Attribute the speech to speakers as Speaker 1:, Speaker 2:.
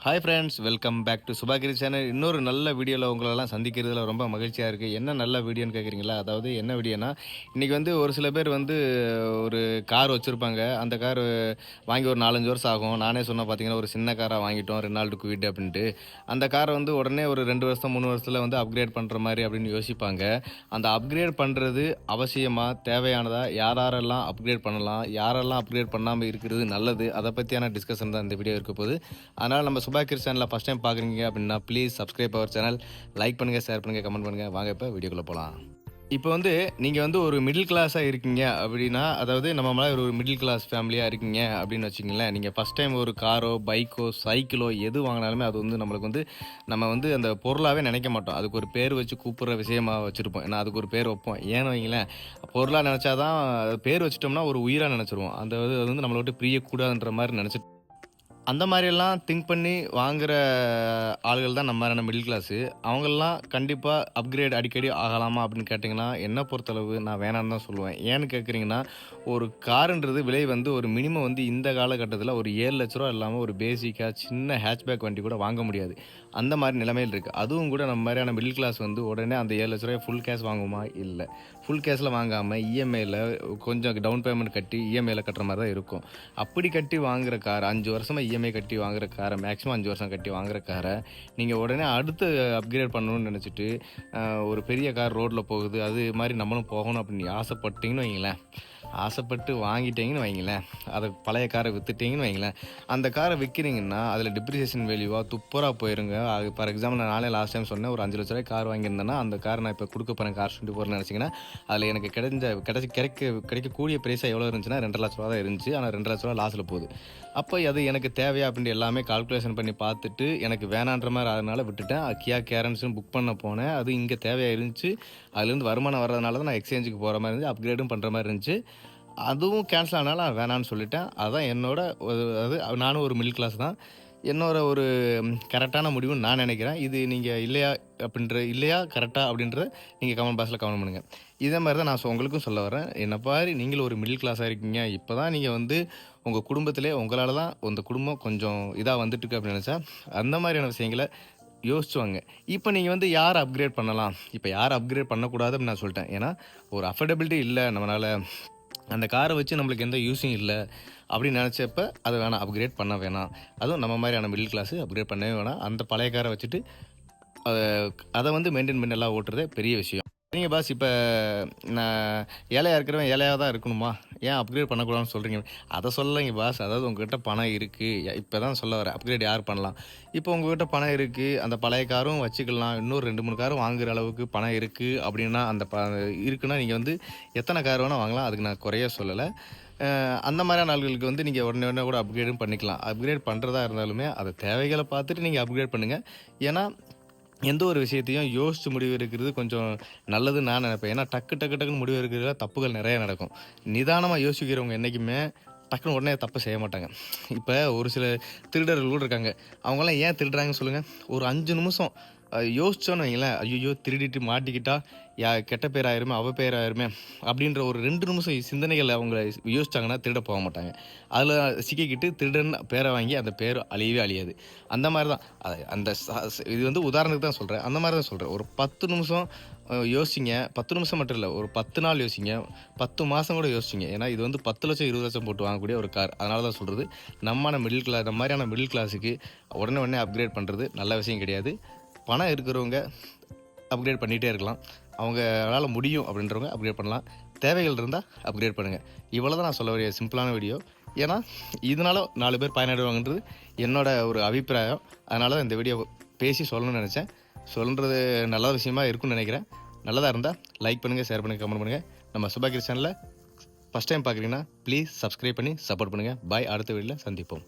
Speaker 1: Hi friends, welcome back to Subhagiri channel. இன்னொரு நல்ல வீடியோவில் உங்களெல்லாம் சந்திக்கிறதுல ரொம்ப மகிழ்ச்சியாக இருக்குது. என்ன நல்ல வீடியோன்னு கேட்குறீங்களா? அதாவது என்ன வீடியோனா, இன்றைக்கி வந்து ஒரு சில பேர் வந்து ஒரு கார் வச்சுருப்பாங்க. அந்த கார் வாங்கி ஒரு 4-5 வருஷம் ஆகும். நானே சொன்ன பார்த்தீங்கன்னா, ஒரு சின்ன காராக வாங்கிட்டோம் ரெனால்டு குவிட் அப்படின்ட்டு. அந்த காரை வந்து உடனே ஒரு 2 வருஷம் 3 வருஷத்தில் வந்து அப்கிரேட் பண்ணுற மாதிரி அப்படின்னு யோசிப்பாங்க. அந்த அப்கிரேட் பண்ணுறது அவசியமா, தேவையானதா, யாரெல்லாம் அப்கிரேட் பண்ணலாம், யாரெல்லாம் அப்கிரேட் பண்ணாமல் இருக்கிறது நல்லது, அதை பற்றியான டிஸ்கஷன் தான் இந்த வீடியோ இருக்க போகுது. அதனால் நம்ம சுபாகிர் சேனலில் ஃபஸ்ட் டைம் பார்க்குறீங்க அப்படின்னா please subscribe our channel, like பண்ணுங்கள், ஷேர் பண்ணுங்கள், கமெண்ட் பண்ணுங்கள். வாங்க இப்போ வீடியோக்குள்ளே போகலாம். இப்போ வந்து நீங்கள் வந்து ஒரு மிடில் கிளாஸாக இருக்கீங்க அப்படின்னா, அதாவது நம்ம மாதிரி ஒரு மிடில் கிளாஸ் ஃபேமிலியாக இருக்கீங்க அப்படின்னு வச்சுங்களேன். நீங்கள் ஃபஸ்ட் டைம் ஒரு காரோ, பைக்கோ, சைக்கிளோ எது வாங்கினாலுமே அது வந்து நம்மளுக்கு வந்து நம்ம வந்து அந்த பொருளாகவே நினைக்க மாட்டோம். அதுக்கு ஒரு பேர் வச்சு கூப்பிட்ற விஷயமா வச்சுருப்போம். ஏன்னா அதுக்கு ஒரு பேர் வைப்போம். ஏன்னு வைங்களேன், பொருளாக நினச்சா தான் பேர் வச்சுட்டோம்னா ஒரு உயிராக நினச்சிருவோம். அந்த அது வந்து நம்மளை விட்டு பிரியக்கூடாதுன்ற மாதிரி நினச்சிட்டு அந்த மாதிரியெல்லாம் திங்க் பண்ணி வாங்குற ஆளுகள் தான் நம்மளான மிடில் கிளாஸு. அவங்கெல்லாம் கண்டிப்பா அப்கிரேட் அடிக்கடி ஆகலாமா அப்படின்னு கேட்டிங்கன்னா, என்ன பொறுத்தளவு நான் வேணான்னு தான் சொல்லுவேன். ஏன்னு கேட்குறீங்கன்னா, ஒரு காருன்றது விலை வந்து ஒரு மினிமம் வந்து இந்த காலகட்டத்தில ஒரு ரூ. 7,00,000 இல்லாம ஒரு பேசிக்கா சின்ன ஹேட்ச்பேக் வண்டி கூட வாங்க முடியாது. அந்த மாரி நிலைமையில் இருக்கு. அதுவும் கூட நம்ம மாரியான மிடில் கிளாஸ் வந்து உடனே அந்த ரூ. 7,00,000 ஃபுல் கேஷ் வாங்குவோமா? இல்ல. ஃபுல் கேஷ்ல வாங்காம இஎம்ஐல கொஞ்சம் டவுன் பேமெண்ட் கட்டி இஎம்ஐல கட்டுற மாரி தான் இருக்கும். அப்படி கட்டி வாங்குற கார் 5 வருஷமா இஎம்ஐ கட்டி வாங்குற காரை, மேக்ஸிமம் 5 வருஷம் கட்டி வாங்குற காரை, நீங்கள் உடனே அடுத்து அப்கிரேட் பண்ணணும்னு நினச்சிட்டு, ஒரு பெரிய கார் ரோட்டில் போகுது, அது மாதிரி நம்மளும் போகணும் அப்படின்னு ஆசைப்பட்டீங்கன்னு வைங்களேன், ஆசைப்பட்டு வாங்கிட்டீங்கன்னு வைங்களேன், அதை பழைய காரை விற்றுட்டீங்கன்னு வைங்களேன், அந்த காரை விற்கிறீங்கன்னா அதில் டிப்ரிசியேஷன் வேல்யூவாக துப்பராக போயிருங்க. அது ஃபார் எக்ஸாம்பிள் நானே லாஸ்ட் டைம் சொன்னேன், ஒரு 5,00,000 கார் வாங்கியிருந்தேன்னா அந்த கார் நான் இப்போ கொடுக்க போகிறேன் கார் 24 நினச்சிங்கன்னா, அதில் எனக்கு கிடைக்கக்கூடிய ப்ரைஸாக எவ்வளோ இருந்துச்சுன்னா ரூ. 2,00,000 தான் இருந்துச்சு. ஆனால் ரூ. 2,00,000 லாஸில் போகுது. அப்போ அது எனக்கு தேவையா அப்படின்ட்டு எல்லாமே கால்குலேஷன் பண்ணி பார்த்துட்டு எனக்கு வேணான்ற மாதிரி அதனால் விட்டுட்டேன். கியா கேரன்ஸ்னு புக் பண்ண போனேன். அது இங்கே தேவையாக இருந்துச்சு. அதுலேருந்து வருமானம் வர்றதுனால தான் நான் எக்ஸ்சேஞ்சுக்கு போகிற மாதிரி இருந்துச்சு, அப்கிரேடும் பண்ணுற மாதிரி இருந்துச்சு. அதுவும் கேன்சல் ஆனாலும் நான் வேணான்னு சொல்லிட்டேன். அதுதான் என்னோட அது நானும் ஒரு மிடில் கிளாஸ் தான். என்னோட ஒரு கரெக்டான முடிவுன்னு நான் நினைக்கிறேன். இது நீங்கள் இல்லையா கரெக்டா அப்படின்றத நீங்கள் கமெண்ட் பாக்ஸில் கமெண்ட் பண்ணுங்கள். இதே மாதிரி தான் நான் உங்களுக்கும் சொல்ல வரேன். என்ன மாதிரி நீங்களும் ஒரு மிடில் கிளாஸாக இருக்கீங்க. இப்போ தான் நீங்கள் வந்து உங்கள் குடும்பத்திலே உங்களால் தான் அந்த குடும்பம் கொஞ்சம் இதாக வந்துட்டுருக்கு அப்படின்னு நினச்சா, அந்த மாதிரியான விஷயங்களை யோசிச்சுவாங்க. இப்போ நீங்கள் வந்து யார் அப்கிரேட் பண்ணலாம், இப்போ யார் அப்கிரேட் பண்ணக்கூடாது அப்படின்னு நான் சொல்லிட்டேன். ஏன்னா ஒரு அஃபோர்டபிலிட்டி இல்லை, நம்மளால் அந்த காரை வச்சு நம்மளுக்கு எந்த யூஸும் இல்லை அப்படின்னு நினச்சப்ப அதை வேணாம், அப்கிரேட் பண்ண வேணாம். அதுவும் நம்ம மாதிரியான மிடில் கிளாஸு அப்கிரேட் பண்ணவே வேணாம். அந்த பழைய காரை வச்சுட்டு அதை அதை வந்து மெயின்டைன் பண்ணி எல்லாம் ஓட்டுறதே பெரிய விஷயம். சரிங்க பாஸ், இப்போ நான் ஏழையாக இருக்கிறவன் ஏழையாக தான் இருக்கணுமா, ஏன் அப்கிரேட் பண்ணக்கூடாதுன்னு சொல்கிறீங்க? அதை சொல்லலைங்க பாஸ். அதாவது உங்கள்கிட்ட பணம் இருக்குது, இப்போ தான் சொல்ல வரேன், அப்கிரேட் யார் பண்ணலாம். இப்போ உங்கள்கிட்ட பணம் இருக்குது, அந்த பழைய காரும் வச்சுக்கலாம், இன்னொரு 2-3 காரும் வாங்குற அளவுக்கு பணம் இருக்குது அப்படின்னா, அந்த இருக்குன்னா நீங்கள் வந்து எத்தனை கார் வேணால் வாங்கலாம், அதுக்கு நான் குறைய சொல்லலை. அந்த மாதிரியான ஆள்களுக்கு வந்து நீங்கள் உடனே கூட அப்கிரேடும் பண்ணிக்கலாம். அப்கிரேட் பண்ணுறதா இருந்தாலுமே அதை தேவைகளை பார்த்துட்டு நீங்கள் அப்கிரேட் பண்ணுங்கள். ஏன்னா எந்த ஒரு விஷயத்தையும் யோசித்து முடிவு எடுக்கிறது கொஞ்சம் நல்லதுன்னு நான் நினைப்பேன். ஏன்னா டக்குன்னு முடிவு எடுக்கிறதுல தப்புகள் நிறைய நடக்கும். நிதானமாக யோசிக்கிறவங்க என்றைக்குமே டக்குன்னு உடனே தப்பு செய்ய மாட்டாங்க. இப்போ ஒரு சில திருடர்கள் கூட இருக்காங்க. அவங்களாம் ஏன் திருடுறாங்கன்னு சொல்லுங்கள். ஒரு 5 நிமிஷம் யோசிச்சோன்னு வைங்களேன், ஐயோ திருடிட்டு மாட்டிக்கிட்டா கெட்ட பேர் ஆயிருமே, அவ பேர் ஆயிருமே அப்படின்ற ஒரு 2 நிமிஷம் சிந்தனைகள் அவங்க யோசிச்சாங்கன்னா திருட போக மாட்டாங்க. அதில் சிக்கிக்கிட்டு திருடன் பேரை வாங்கி அந்த பேர் அழியவே அழியாது. அந்த மாதிரி தான் அந்த இது வந்து உதாரணத்துக்கு தான் சொல்கிறேன். அந்த மாதிரி தான் சொல்கிறேன். ஒரு 10 நிமிஷம் யோசிங்க. 10 நிமிஷம் மட்டும் இல்லை, ஒரு 10 நாள் யோசிங்க, 10 மாதம் கூட யோசிச்சிங்க. ஏன்னா இது வந்து 10,00,000 20,00,000 போட்டு வாங்கக்கூடிய ஒரு கார். அதனால தான் சொல்கிறது, நம்ம மாதிரியான மிடில் கிளாஸுக்கு உடனே அப்கிரேட் பண்ணுறது நல்ல விஷயம் கிடையாது. பணம் இருக்கிறவங்க அப்கிரேட் பண்ணிகிட்டே இருக்கலாம். அவங்களால முடியும் அப்படின்றவங்க அப்கிரேட் பண்ணலாம். தேவைகள் இருந்தால் அப்கிரேட் பண்ணுங்கள். இவ்வளோ தான் நான் சொல்ல வேண்டிய சிம்பிளான வீடியோ. ஏன்னா இதனால் 4 பேர் பயனடைவாங்கன்றது என்னோட ஒரு அபிப்பிராயம். அதனால தான் இந்த வீடியோ பேசி சொல்லணும்னு நினச்சேன். சொல்கிறது நல்ல விஷயமா இருக்கும்னு நினைக்கிறேன். நல்லதாக இருந்தால் லைக் பண்ணுங்கள், ஷேர் பண்ணுங்கள், கமெண்ட் பண்ணுங்கள். நம்ம சுபாகிர் சேனலில் ஃபஸ்ட் டைம் பார்க்குறீங்கன்னா ப்ளீஸ் சப்ஸ்கிரைப் பண்ணி சப்போர்ட் பண்ணுங்கள். பாய். அடுத்த வீடியோவில் சந்திப்போம்.